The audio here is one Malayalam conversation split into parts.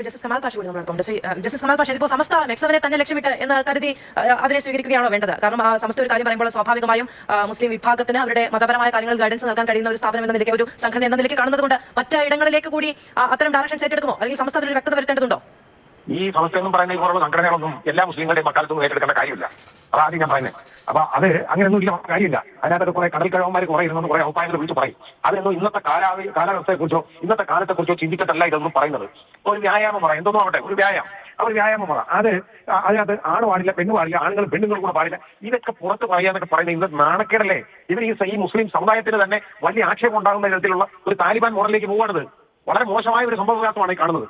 ജസ്റ്റിസ് കമാൽ പാഷ കൂടി നമ്മളോടൊപ്പം ജസ്റ്റിസ് കമാൽ പാഷ ഇപ്പോൾ സമസ്ത മെക്സവനെ തന്നെ ലക്ഷ്യമിട്ട് എന്ന് കരുതി അതിനെ സ്വീകരിക്കുകയാണോ വേണ്ടത്? കാരണം സമസ്ത ഒരു കാര്യം പറയുമ്പോൾ സ്വാഭാവികമായും മുസ്ലിം വിഭാഗത്തിന് അവരുടെ മതപരമായ കാര്യങ്ങളിൽ ഗൈഡൻസ് നൽകാൻ കഴിയുന്ന ഒരു സ്ഥാപനം എന്ന നിലയ്ക്ക്, ഒരു സംഘടന എന്ന നിലയ്ക്ക് കാണുന്നത് കൊണ്ട് മറ്റ് ഇടങ്ങളിലേക്ക് കൂടി അത്തരം ഡയറക്ഷൻസ് ഏറ്റെടുക്കുമോ, അല്ലെങ്കിൽ സമസ്ത അതിൽ വ്യക്തത വരുത്തേണ്ടതുണ്ടോ? ഈ സമസ്ത എന്നും പറയുന്ന ഇപ്പോഴുള്ള സംഘടനകളൊന്നും എല്ലാ മുസ്ലിങ്ങളുടെയും മക്കാലത്തൊന്നും ഏറ്റെടുക്കേണ്ട കാര്യമില്ല. അതാദ്യം ഞാൻ പറയുന്നത്. അപ്പൊ അത് അങ്ങനെയൊന്നും ഇല്ല, കാര്യമില്ല. അതിനകത്ത് കുറെ കടൽക്കഴവന്മാർ കുറെ ഇരുന്നു കുറെ അഭിപ്രായങ്ങൾ വിളിച്ച് പറയും. അതൊന്നും ഇന്നത്തെ കാലാവസ്ഥയെക്കുറിച്ചോ ഇന്നത്തെ കാലത്തെക്കുറിച്ചോ ചിന്തിച്ചിട്ടല്ല ഇതൊന്നും പറയുന്നത്. ഒരു വ്യായാമം പറയാം, എന്തൊന്നും ആവട്ടെ, ഒരു വ്യായാമം പറ. അതിനകത്ത് ആണ് പാടില്ല, പെണ്ണ് പാടില്ല, ആണുങ്ങൾ പെണ്ണുങ്ങൾ കൂടെ പാടില്ല, ഇതൊക്കെ പുറത്ത് പറയാന്നൊക്കെ പറയുന്നത് ഇന്ന് നാണക്കേടല്ലേ? ഇവർ ഈ മുസ്ലിം സമുദായത്തിന് തന്നെ വലിയ ആക്ഷേപം ഉണ്ടാകുന്ന തരത്തിലുള്ള ഒരു താലിബാൻ മോഡലിലേക്ക് പോവാണത്. വളരെ മോശമായ ഒരു സംഭവവികാസമാണ് ഈ കാണുന്നത്.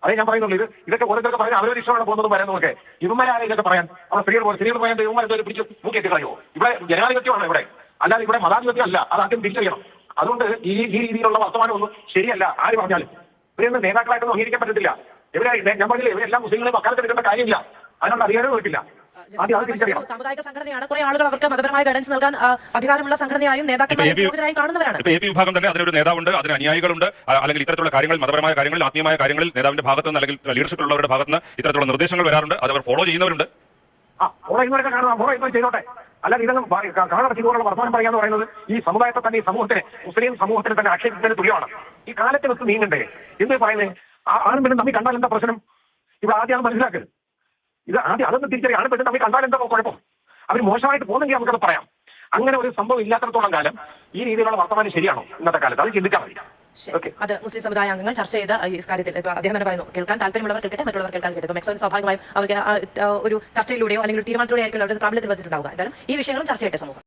അതേ ഞാൻ പറയുന്നുള്ളൂ. ഇതൊക്കെ ഓരോരുത്തർക്ക് പറയാൻ അവരൊരു ഇഷ്ടമാണ് പോകുന്നത് പറയുന്നതൊക്കെ. ഇവന്മാരാണ് ഇതൊക്കെ പറയാൻ, അവിടെ സ്ത്രീകൾ പറയാൻ ഇവന്മാരെ പിടിച്ച് മൂക്കിയെത്തി കളയോ? ഇവിടെ ജനാധിപത്യമാണ് ഇവിടെ, അല്ലാതെ ഇവിടെ മതാധിപത്യം അല്ല. അത് ആദ്യം തിരിച്ചറിയണം. അതുകൊണ്ട് ഈ രീതിയിലുള്ള വർത്തമാനമൊന്നും ശരിയല്ല. ആര് പറഞ്ഞാലും ഇവരൊന്നും നേതാക്കളായിട്ടൊന്നും അംഗീകരിക്കാൻ പറ്റത്തില്ല. ഞാൻ പറഞ്ഞില്ലേ, ഇവരെല്ലാം മുസ്ലിങ്ങളെ മക്കാലത്ത് എടുക്കേണ്ട കാര്യമില്ല. അതിനുള്ള അധികാരവും കിട്ടില്ല. സാമുദായിക സംഘടനയാണ്. കുറെ ആളുകൾ അവർക്ക് മതപരമായ ഗൈഡൻസ് നൽകാൻ അധികാരമുള്ള സംഘടനയായും നേതാക്കളായും കാണുന്നവരാണ്. എപി വിഭാഗം തന്നെ അതിനൊരു നേതാവുണ്ട്, അതിന് അനുയായികളുണ്ട്, അല്ലെങ്കിൽ ഇത്തരത്തിലുള്ള കാര്യങ്ങൾ, മതപരമായ കാര്യങ്ങളിൽ, ആത്മീയമായ കാര്യങ്ങളിൽ നേതാവിന്റെ ഭാഗത്ത് നിന്ന് അല്ലെങ്കിൽ ലീഡർഷിപ്പിലുള്ളവരുടെ ഭാഗത്ത് നിന്ന് ഇത്തരത്തിലുള്ള നിർദ്ദേശങ്ങൾ വരാറുണ്ട്. അത് അവർ ഫോളോ ചെയ്യുന്നവരുണ്ട്. ഫോളോ ചെയ്തോട്ടെ. അല്ലാതെ ഇതൊന്നും കാണാൻ വർത്തമാനം പറയാന്ന് പറയുന്നത് ഈ സമുദായത്തെ തന്നെ, ഈ മുസ്ലിം സമൂഹത്തിന് തന്നെ ആക്ഷേപിക്കുന്നതിന് തുല്യമാണ്. ഈ കാലത്തെ വെച്ച് നീങ്ങണ്ടേ എന്ന് പറയുന്നത്. ആണും പെണ്ണും തമ്മിൽ കണ്ടാൽ എന്താ പ്രശ്നം? ഇവിടെ ആദ്യം മനസ്സിലാക്കുക. ഇത് ആദ്യം അതൊന്നും തിരിച്ചറിയാം. ആണ് പെട്ടെന്ന് തമ്മിൽ കണ്ടാൽ എന്താ കുഴപ്പം? അവർ മോശമായിട്ട് പോകുന്നെങ്കിൽ നമുക്കത് പറയാം. അങ്ങനെ ഒരു സംഭവം ഇല്ലാത്തടത്തോളം കാലം ഈ രീതിയിലുള്ള വർത്തമാനം ശരിയാണോ ഇന്നത്തെ കാലത്ത്? അത് ചിന്തിക്കാൻ മതി. അത് മുസ്ലിം സമുദായ അംഗങ്ങൾ ചർച്ച ചെയ്ത ഈ കാര്യത്തിൽ അദ്ദേഹം തന്നെ പറയുന്നു, കേൾക്കാൻ താല്പര്യമുള്ളവർ കേൾക്കട്ടെ, മറ്റുള്ളവർ കേൾക്കാൻ കേട്ടു. മെക്സോൻ സ്വാഭാവികമായും അവർക്ക് ഒരു ചർച്ചയിലൂടെയോ അല്ലെങ്കിൽ ഒരു തീരുമാനത്തിലൂടെ ആയിരിക്കും അവരുടെ പ്രാബല്യത്തിൽ വന്നിട്ടുണ്ടാവുക. എന്തായാലും ഈ വിഷയങ്ങളും ചർച്ച ചെയ്യട്ടെ സമൂഹം.